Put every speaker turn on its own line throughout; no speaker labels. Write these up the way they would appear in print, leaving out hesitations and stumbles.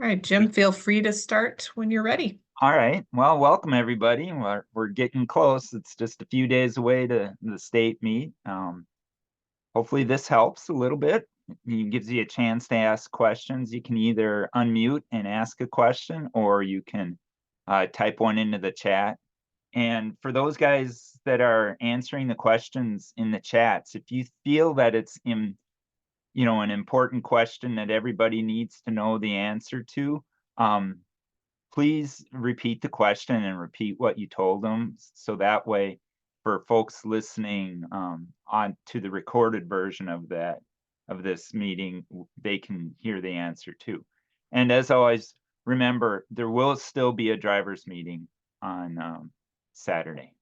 All right, Jim, feel free to start when you're ready.
All right. Well, welcome everybody. We're getting close. It's just a few days away to the state meet. Hopefully this helps a little bit. It gives you a chance to ask questions. You can either unmute and ask a question, or you can type one into the chat. And for those guys that are answering the questions in the chats, if you feel that it's an important question that everybody needs to know the answer to, um, please repeat the question and repeat what you told them, so that way for folks listening on to the recorded version of this meeting, they can hear the answer too. And as always, remember, there will still be a driver's meeting on Saturday.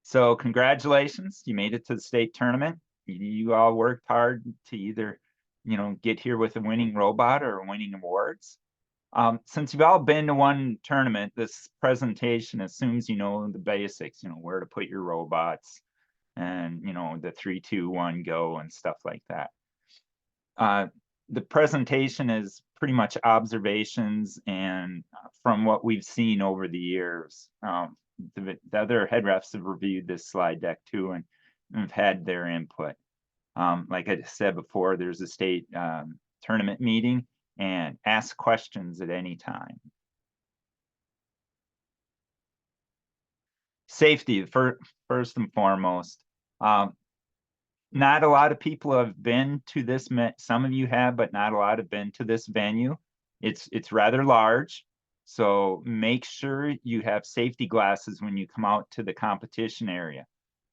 So congratulations, you made it to the state tournament. You all worked hard to either get here with a winning robot or winning awards. Since you've all been to one tournament, this presentation assumes you know the basics, where to put your robots and, the 3, 2, 1, go and stuff like that. The presentation is pretty much observations and from what we've seen over the years. The other head refs have reviewed this slide deck too and have had their input. Like I said before, there's a state tournament meeting, and ask questions at any time. Safety, first and foremost. Not a lot of people have been to this, some of you have, but not a lot have been to this venue. It's rather large, so make sure you have safety glasses when you come out to the competition area.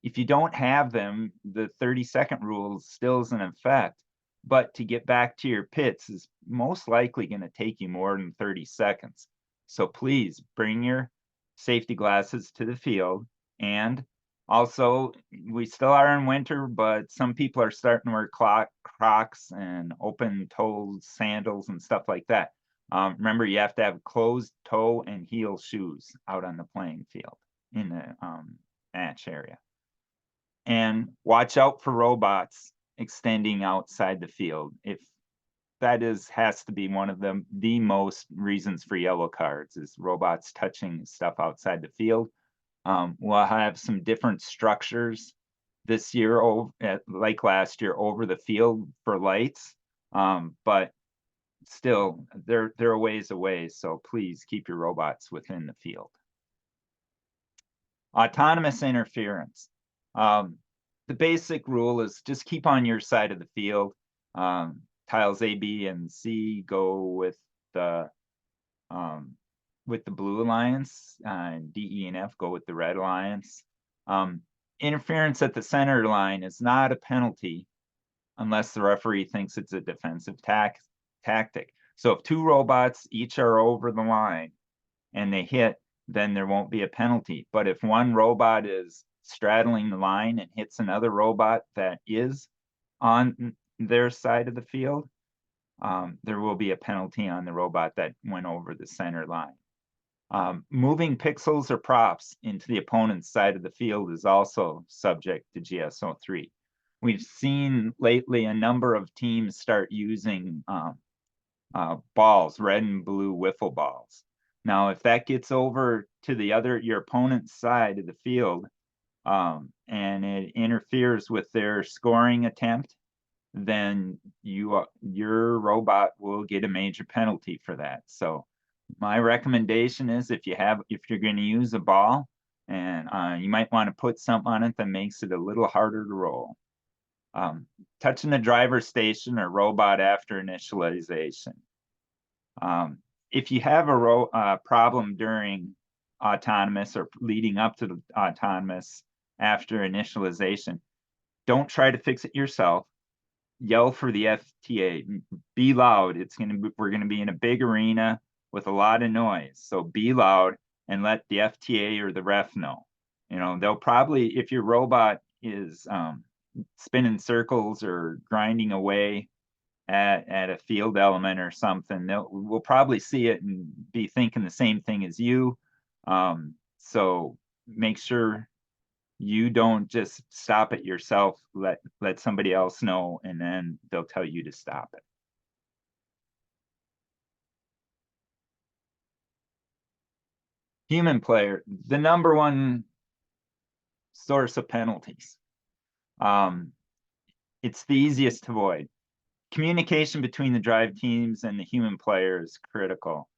If you don't have them, the 30-second rule still is in effect, but to get back to your pits is most likely going to take you more than 30 seconds. So please bring your safety glasses to the field. And also, we still are in winter, but some people are starting to wear Crocs and open-toed sandals and stuff like that. Remember, you have to have closed toe and heel shoes out on the playing field in the match area. And watch out for robots extending outside the field. If that has to be one of the most reasons for yellow cards is robots touching stuff outside the field. We'll have some different structures this year, like last year, over the field for lights. But still, they're a ways away, so please keep your robots within the field. Autonomous interference. The basic rule is just keep on your side of the field. Tiles A, B, and C go with the blue alliance, D, E, and F go with the red alliance. Interference at the center line is not a penalty unless the referee thinks it's a defensive tactic. So if two robots each are over the line and they hit, then there won't be a penalty. But if one robot is straddling the line and hits another robot that is on their side of the field, there will be a penalty on the robot that went over the center line. Moving pixels or props into the opponent's side of the field is also subject to GSO3. We've seen lately a number of teams start using balls, red and blue wiffle balls. Now, if that gets over to your opponent's side of the field, and it interferes with their scoring attempt, then your robot will get a major penalty for that. So my recommendation is if you're going to use a ball, and you might want to put something on it that makes it a little harder to roll. Touching the driver station or robot after initialization. If you have a problem during autonomous or leading up to the autonomous after initialization, don't try to fix it yourself. Yell for the FTA. Be loud. We're gonna be in a big arena with a lot of noise. So be loud and let the FTA or the ref know. They'll probably, if your robot is spinning circles or grinding away at a field element or something, we'll probably see it and be thinking the same thing as you. So make sure you don't just stop it yourself. Let somebody else know, and then they'll tell you to stop it. Human player, the number one source of penalties. It's the easiest to avoid. Communication between the drive teams and the human player is critical.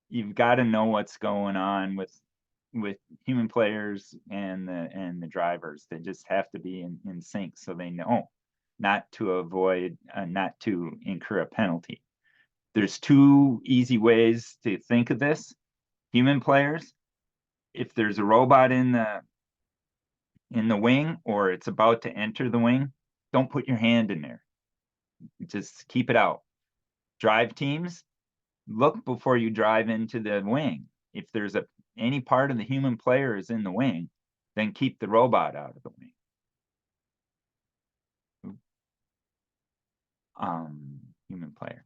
You've got to know what's going on with human players and the drivers. They just have to be in sync so they know not to incur a penalty. There's two easy ways to think of this. Human players, if there's a robot in the wing or it's about to enter the wing, don't put your hand in there. Just keep it out. Drive teams, look before you drive into the wing. If there's any part of the human player is in the wing, then keep the robot out of the wing. Human player.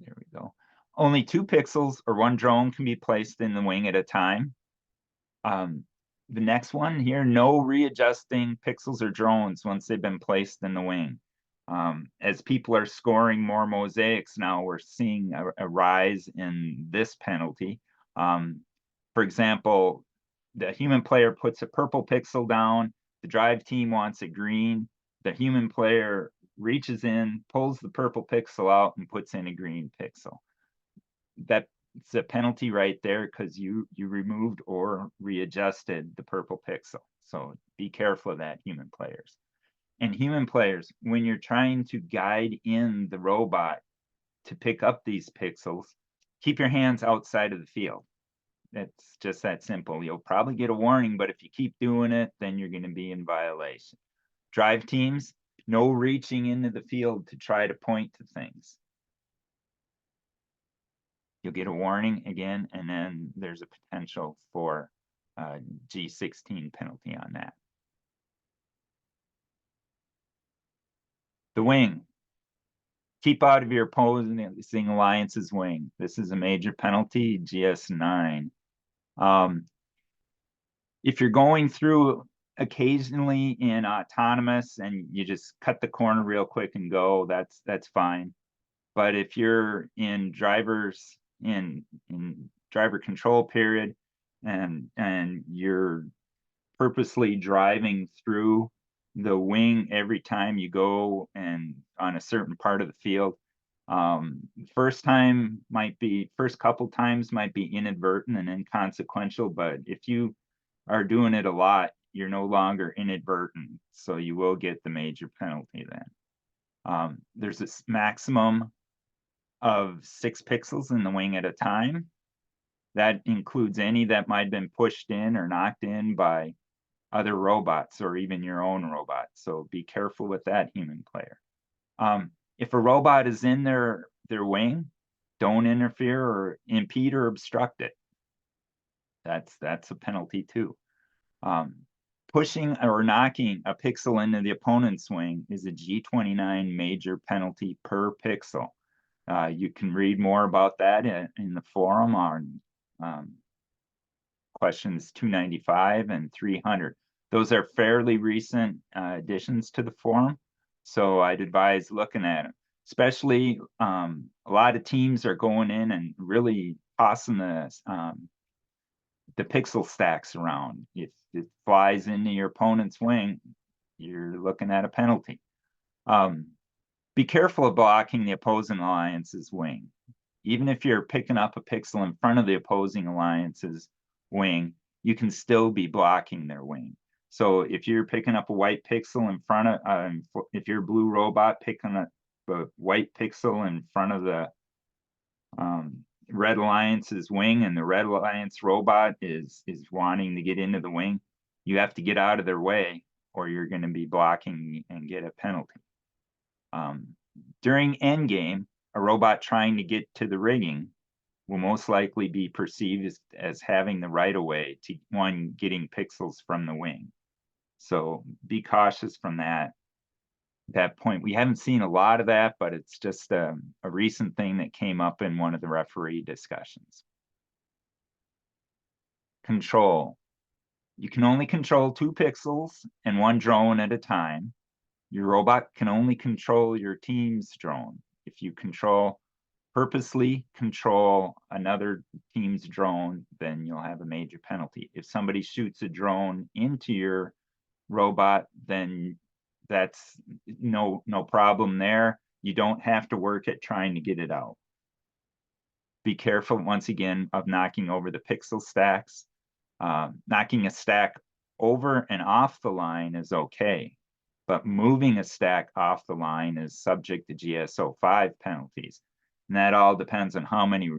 There we go. Only 2 pixels or 1 drone can be placed in the wing at a time. The next one here, no readjusting pixels or drones once they've been placed in the wing. As people are scoring more mosaics now, we're seeing a rise in this penalty. For example, the human player puts a purple pixel down, the drive team wants a green, the human player reaches in, pulls the purple pixel out and puts in a green pixel. That's a penalty right there because you removed or readjusted the purple pixel. So be careful of that, human players. And human players, when you're trying to guide in the robot to pick up these pixels, keep your hands outside of the field. It's just that simple. You'll probably get a warning, but if you keep doing it, then you're going to be in violation. Drive teams, no reaching into the field to try to point to things. You'll get a warning again, and then there's a potential for a G16 penalty on that. The wing. Keep out of your opposing alliance's wing. This is a major penalty, GS9. If you're going through occasionally in autonomous and you just cut the corner real quick and go, that's fine. But if you're in driver control period and you're purposely driving through the wing every time you go and on a certain part of the field, first couple times might be inadvertent and inconsequential, but if you are doing it a lot, you're no longer inadvertent, so you will get the major penalty then. There's a maximum of 6 pixels in the wing at a time. That includes any that might have been pushed in or knocked in by other robots or even your own robot. So be careful with that, human player. If a robot is in their wing, don't interfere or impede or obstruct it. That's a penalty too. Pushing or knocking a pixel into the opponent's wing is a G29 major penalty per pixel. You can read more about that in the forum on questions 295 and 300. Those are fairly recent additions to the forum, so I'd advise looking at them. Especially, a lot of teams are going in and really tossing the pixel stacks around. If it flies into your opponent's wing, you're looking at a penalty. Be careful of blocking the opposing alliance's wing. Even if you're picking up a pixel in front of the opposing alliance's wing, you can still be blocking their wing. So if you're picking up a white pixel in front of, if you're a blue robot picking up a white pixel in front of the Red Alliance's wing and the Red Alliance robot is wanting to get into the wing, you have to get out of their way or you're going to be blocking and get a penalty. During endgame, a robot trying to get to the rigging will most likely be perceived as having the right of way to getting pixels from the wing. So be cautious from that point. We haven't seen a lot of that, but it's just a recent thing that came up in one of the referee discussions. Control. You can only control 2 pixels and 1 drone at a time. Your robot can only control your team's drone. If you control purposely control another team's drone, then you'll have a major penalty. If somebody shoots a drone into your robot, then that's no problem there. You don't have to work at trying to get it out. Be careful, once again, of knocking over the pixel stacks. Knocking a stack over and off the line is okay, but moving a stack off the line is subject to GSO5 penalties. And that all depends on how many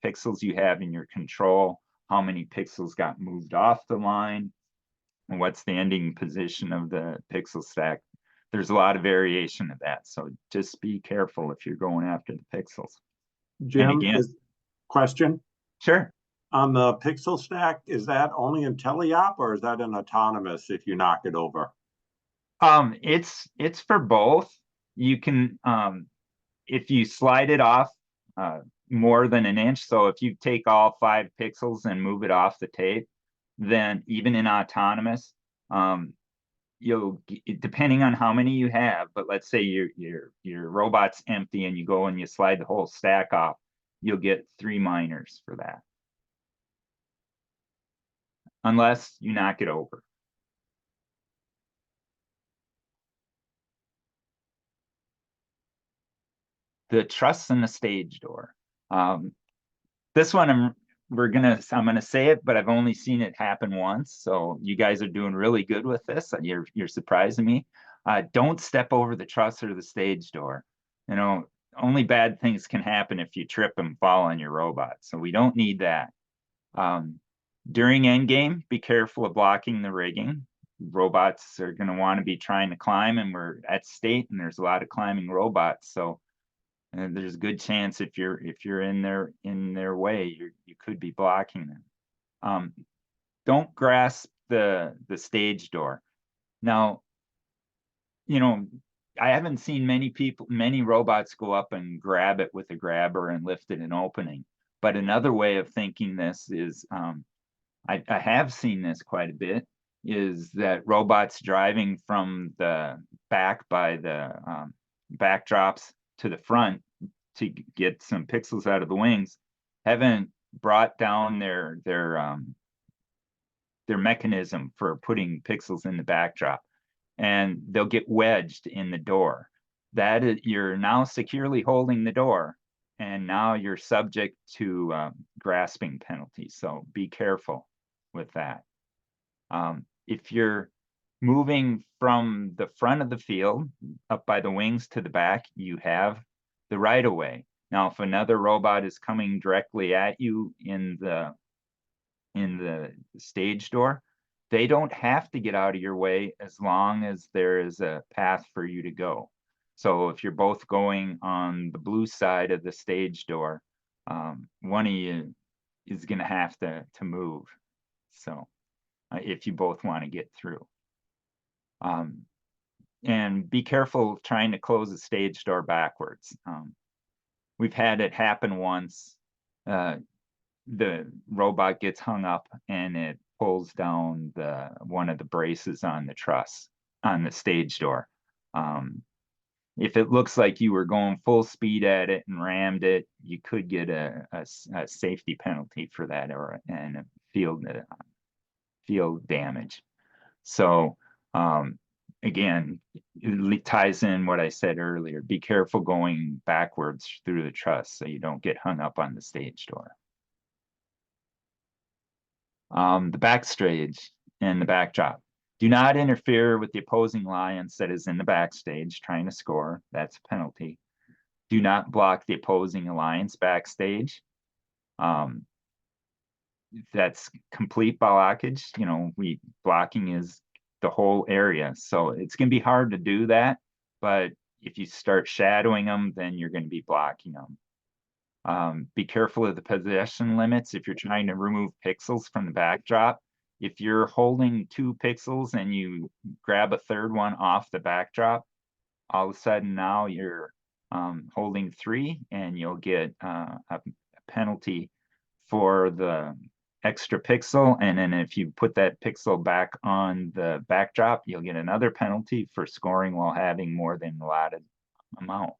pixels you have in your control, how many pixels got moved off the line, and what's the ending position of the pixel stack. There's a lot of variation of that, so just be careful if you're going after the pixels.
Jim,
again,
question.
Sure.
On the pixel stack, is that only in teleop or is that in autonomous if you knock it over?
It's for both. You can if you slide it off more than an inch, so if you take all 5 pixels and move it off the tape, then even in autonomous, you'll, depending on how many you have, but let's say your robot's empty and you go and you slide the whole stack off, you'll get 3 minors for that, unless you knock it over. The truss and the stage door. This one I'm gonna say it, but I've only seen it happen once. So you guys are doing really good with this. You're surprising me. Don't step over the truss or the stage door. You know, only bad things can happen if you trip and fall on your robot. So we don't need that. During endgame, be careful of blocking the rigging. Robots are going to want to be trying to climb, and we're at state, and there's a lot of climbing robots. So there's a good chance if you're in their way, you could be blocking them. Don't grasp the stage door. Now, you know, I haven't seen many robots go up and grab it with a grabber and lift it an opening. But another way of thinking this is, I have seen this quite a bit, is that robots driving from the back by the backdrops to the front to get some pixels out of the wings haven't brought down their mechanism for putting pixels in the backdrop, and they'll get wedged in the door. That is, you're now securely holding the door, and now you're subject to grasping penalties. So be careful with that. If you're moving from the front of the field up by the wings to the back, you have the right of way. Now, if another robot is coming directly at you in the stage door, they don't have to get out of your way as long as there is a path for you to go. So if you're both going on the blue side of the stage door, one of you is going to have to move. So if you both want to get through. And be careful trying to close the stage door backwards. We've had it happen once. The robot gets hung up and it pulls down one of the braces on the truss on the stage door. If it looks like you were going full speed at it and rammed it, you could get a safety penalty for that, and a field damage. So again, it ties in what I said earlier. Be careful going backwards through the truss so you don't get hung up on the stage door. The backstage and the backdrop. Do not interfere with the opposing alliance that is in the backstage trying to score. That's a penalty. Do not block the opposing alliance backstage. That's complete blockage. You know, blocking is the whole area. So it's going to be hard to do that. But if you start shadowing them, then you're going to be blocking them. Be careful of the possession limits if you're trying to remove pixels from the backdrop. If you're holding 2 pixels and you grab a third one off the backdrop, all of a sudden now you're holding 3, and you'll get a penalty for the extra pixel. And then if you put that pixel back on the backdrop, you'll get another penalty for scoring while having more than allotted amount.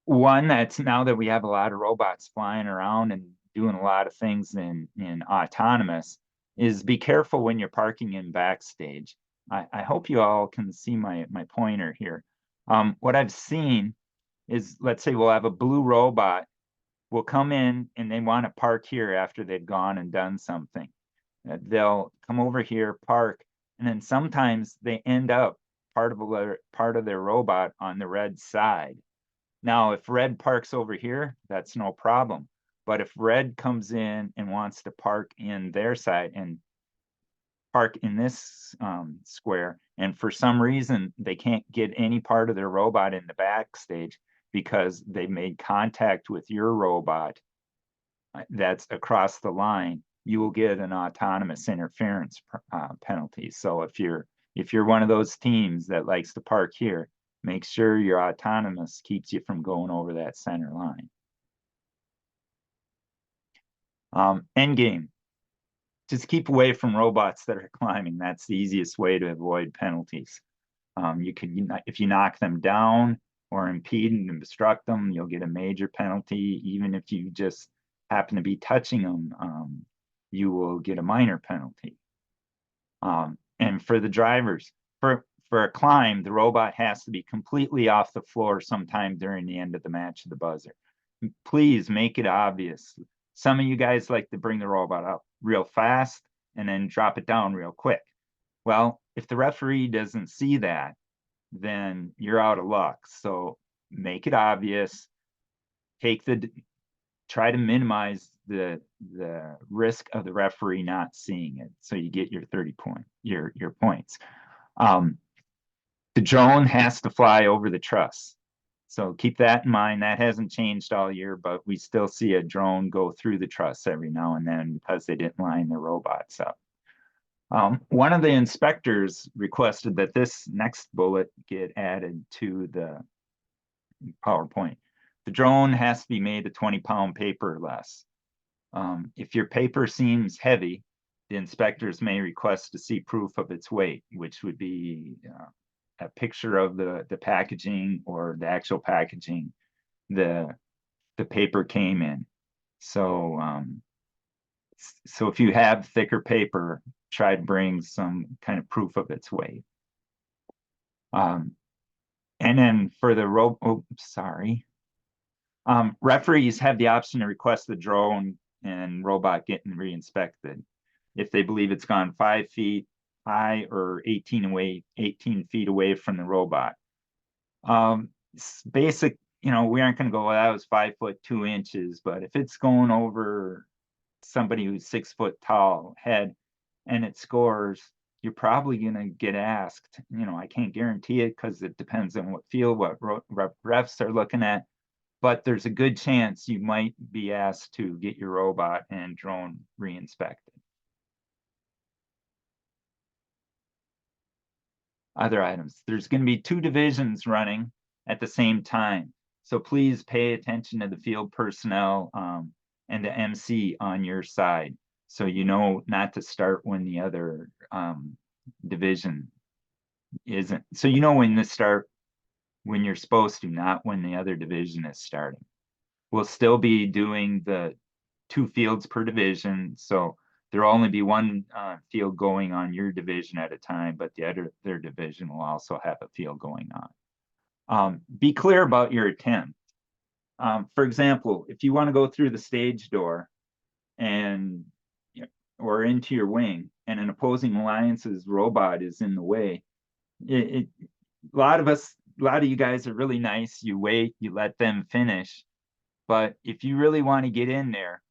One that's now that we have a lot of robots flying around and doing a lot of things in autonomous is be careful when you're parking in backstage. I hope you all can see my pointer here. What I've seen is, let's say we'll have a blue robot will come in and they want to park here after they've gone and done something. They'll come over here, park, and then sometimes they end up part of their robot on the red side. Now, if red parks over here, that's no problem. But if red comes in and wants to park in their side and park in this square, and for some reason they can't get any part of their robot in the backstage because they made contact with your robot that's across the line, you will get an autonomous interference penalty. So if you're one of those teams that likes to park here, make sure your autonomous keeps you from going over that center line. End game. Just keep away from robots that are climbing. That's the easiest way to avoid penalties. You could, if you knock them down or impede and obstruct them, you'll get a major penalty. Even if you just happen to be touching them, you will get a minor penalty. And for the drivers, for a climb, the robot has to be completely off the floor sometime during the end of the match of the buzzer. Please make it obvious. Some of you guys like to bring the robot up real fast and then drop it down real quick. Well, if the referee doesn't see that, then you're out of luck. So make it obvious. Try to minimize the risk of the referee not seeing it, so you get your 30 points. The drone has to fly over the truss. So keep that in mind. That hasn't changed all year, but we still see a drone go through the truss every now and then because they didn't line their robots up. One of the inspectors requested that this next bullet get added to the PowerPoint. The drone has to be made of 20-pound paper or less. If your paper seems heavy, the inspectors may request to see proof of its weight, which would be a picture of the packaging or the actual packaging the paper came in. So so if you have thicker paper, try to bring some kind of proof of its weight. And then for the referees have the option to request the drone and robot getting re-inspected if they believe it's gone 5 feet high or 18 feet away from the robot. Basic, we aren't going to go, well, that was 5 foot 2 inches, but if it's going over somebody who's 6 foot tall head and it scores, you're probably going to get asked. I can't guarantee it because it depends on what field, what refs are looking at, but there's a good chance you might be asked to get your robot and drone re-inspected. Other items. There's going to be 2 divisions running at the same time. So please pay attention to the field personnel and the MC on your side. So you know not to start when the other division isn't. So you know when to start when you're supposed to, not when the other division is starting. We'll still be doing the 2 fields per division. So there'll only be 1 field going on your division at a time, but their division will also have a field going on. Be clear about your attempt. For example, if you want to go through the stage door and or into your wing, and an opposing alliance's robot is in the way, a lot of you guys are really nice. You wait, you let them finish. But if you really want to get in there,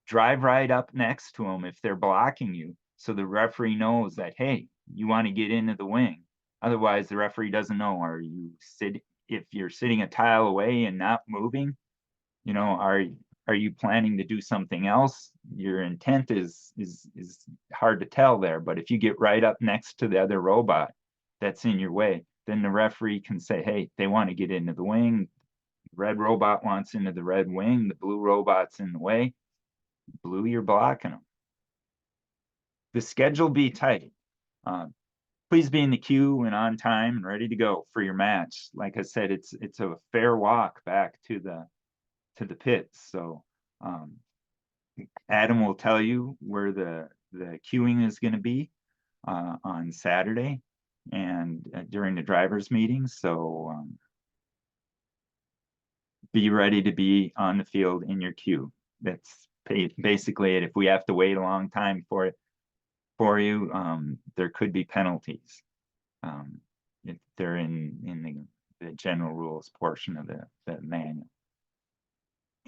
drive right up next to them if they're blocking you, so the referee knows that, hey, you want to get into the wing. Otherwise, the referee doesn't know. If you're sitting a tile away and not moving, are you planning to do something else? Your intent is hard to tell there. But if you get right up next to the other robot that's in your way, then the referee can say, hey, they want to get into the wing. The red robot wants into the red wing. The blue robot's in the way. Blue, you're blocking them. The schedule be tight. please be in the queue and on time and ready to go for your match. Like I said, it's a fair walk back to the pits. So Adam will tell you where the queuing is going to be on Saturday and during the drivers' meetings. So be ready to be on the field in your queue. That's basically it. If we have to wait a long time for you, there could be penalties. If they're in the general rules portion of the manual.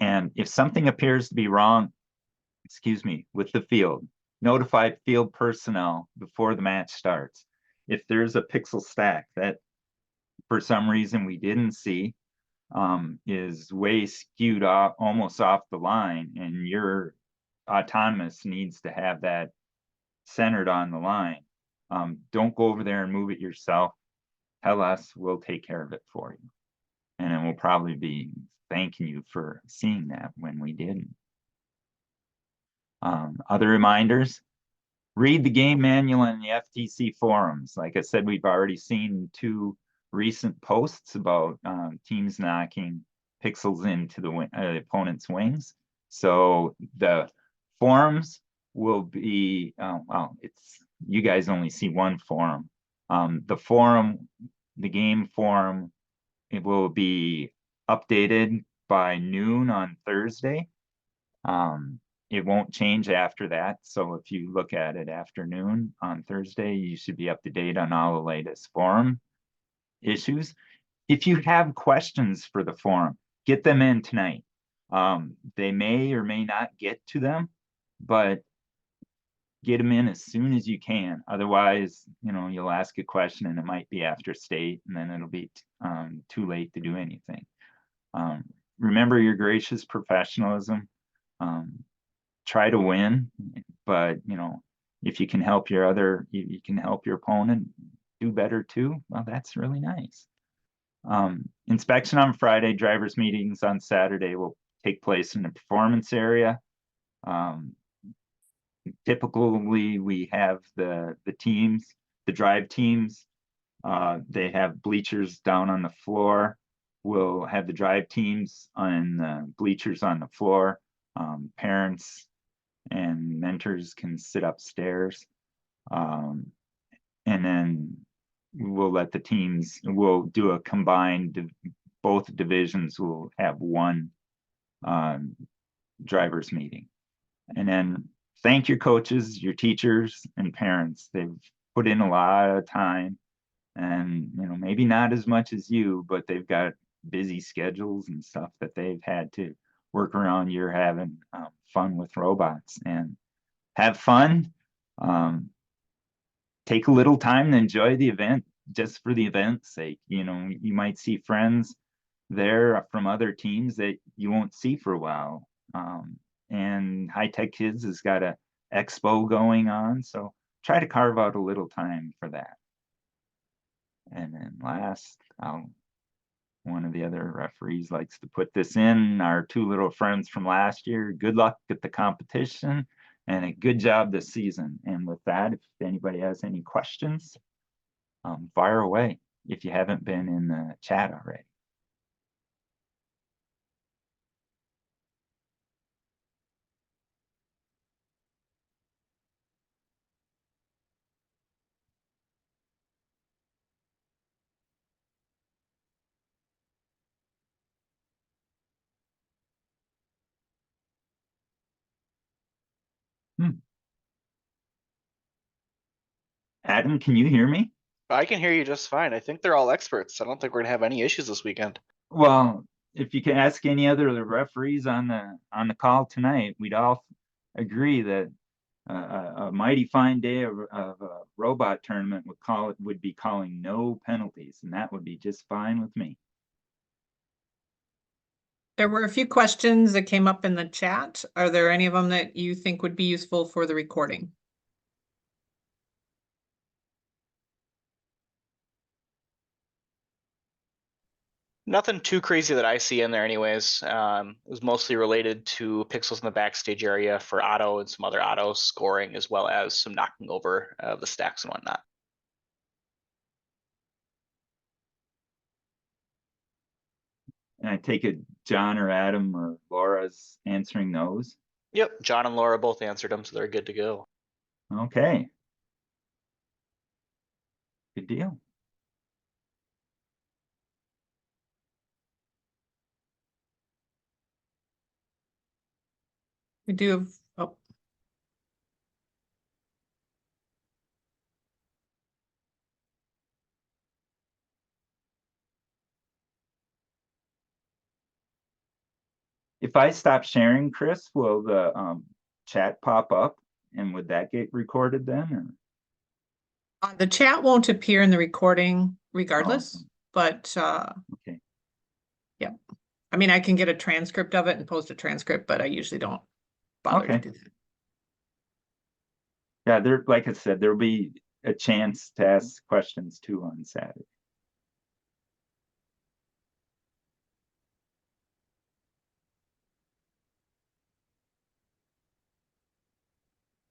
And if something appears to be wrong, with the field, notify field personnel before the match starts. If there's a pixel stack that for some reason we didn't see, is way skewed off, almost off the line, and your autonomous needs to have that centered on the line, don't go over there and move it yourself. Tell us, we'll take care of it for you. And then we'll probably be thanking you for seeing that when we didn't. Other reminders, read the game manual in the FTC forums. Like I said, we've already seen 2 recent posts about teams knocking pixels into the opponent's wings. So the forums will be, well, you guys only see one forum. The game forum, it will be updated by noon on Thursday. It won't change after that. So if you look at it afternoon on Thursday, you should be up to date on all the latest forum issues. If you have questions for the forum, get them in tonight. They may or may not get to them, but get them in as soon as you can. Otherwise, you'll ask a question and it might be after state, and then it'll be too late to do anything. Remember your gracious professionalism. Try to win, but if you can help you can help your opponent do better too, well, that's really nice. Inspection on Friday, drivers meetings on Saturday will take place in the performance area. Typically we have the drive teams, they have bleachers down on the floor. We'll have the drive teams on the bleachers on the floor. Parents and mentors can sit upstairs. And then we'll let the teams, we'll do a combined, both divisions will have one drivers meeting. And then thank your coaches, your teachers, and parents. They've put in a lot of time, and maybe not as much as you, but they've got busy schedules and stuff that they've had to work around. You're having fun with robots, and have fun. Take a little time to enjoy the event just for the event's sake. You might see friends there from other teams that you won't see for a while. And High Tech Kids has got a expo going on, so try to carve out a little time for that. And then last, one of the other referees likes to put this in, our 2 little friends from last year. Good luck at the competition and a good job this season. And with that, if anybody has any questions, fire away if you haven't been in the chat already. Adam, can you hear me?
I can hear you just fine. I think they're all experts. I don't think we're gonna have any issues this weekend.
Well, if you can ask any other of the referees on the call tonight, we'd all agree that a mighty fine day of a robot tournament would be calling no penalties, and that would be just fine with me.
There were a few questions that came up in the chat. Are there any of them that you think would be useful for the recording?
Nothing too crazy that I see in there anyways. It was mostly related to pixels in the backstage area for auto and some other auto scoring, as well as some knocking over the stacks and whatnot.
And I take it John or Adam or Laura's answering those.
Yep, John and Laura both answered them, so they're good to go.
Okay. Good deal.
We do have, oh,
If I stop sharing, Chris, will the chat pop up and would that get recorded then? Or?
the chat won't appear in the recording regardless, but
Okay.
yeah. I mean, I can get a transcript of it and post a transcript, but I usually don't bother to
Okay.
do that.
Yeah, there, like I said, there'll be a chance to ask questions too on Saturday.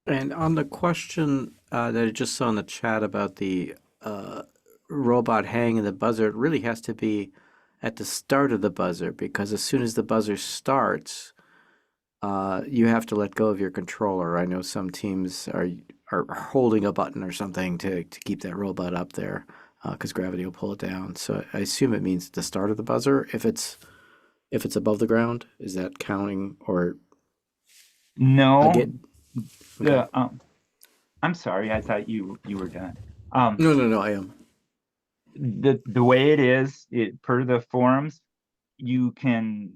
And on the question that I just saw in the chat about the robot hanging the buzzer, it really has to be at the start of the buzzer, because as soon as the buzzer starts, you have to let go of your controller. I know some teams are holding a button or something to keep that robot up there, because gravity will pull it down. So I assume it means the start of the buzzer. If it's above the ground, is that counting or
No,
again? Okay.
I'm sorry, I thought you were done.
No, I am.
The way it is, per the forums, you can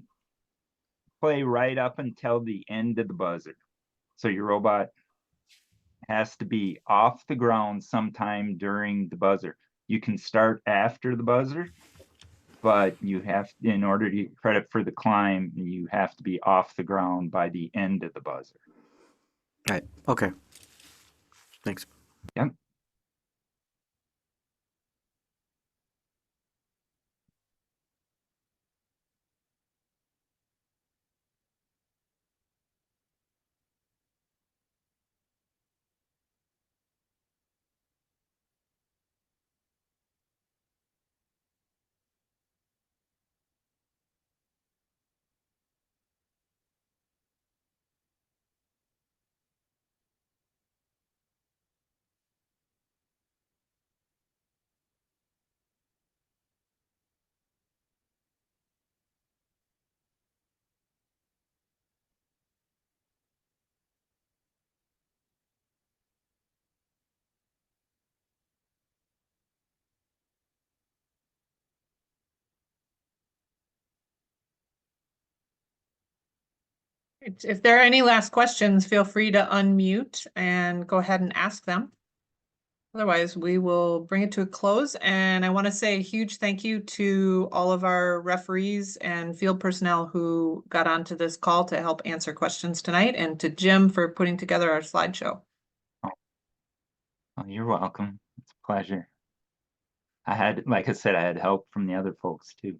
play right up until the end of the buzzer. So your robot has to be off the ground sometime during the buzzer. You can start after the buzzer, but you have, in order to get credit for the climb, you have to be off the ground by the end of the buzzer.
Right. Okay. Thanks.
Yep.
If there are any last questions, feel free to unmute and go ahead and ask them. Otherwise, we will bring it to a close. And I want to say a huge thank you to all of our referees and field personnel who got onto this call to help answer questions tonight, and to Jim for putting together our slideshow.
Oh, you're welcome. It's a pleasure. Like I said, I had help from the other folks too.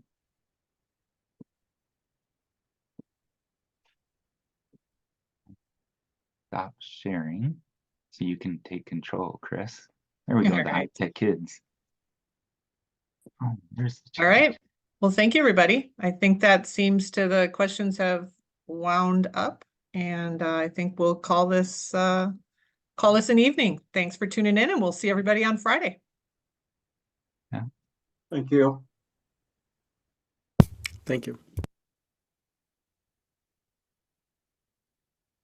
Stop sharing so you can take control, Chris. There we go,
All
the
right.
high-tech kids. Oh, there's the
All right. Well, thank you, everybody. I think that seems to, the questions have wound up, and I think we'll call this an evening. Thanks for tuning in, and we'll see everybody on Friday.
Thank you.
Thank you.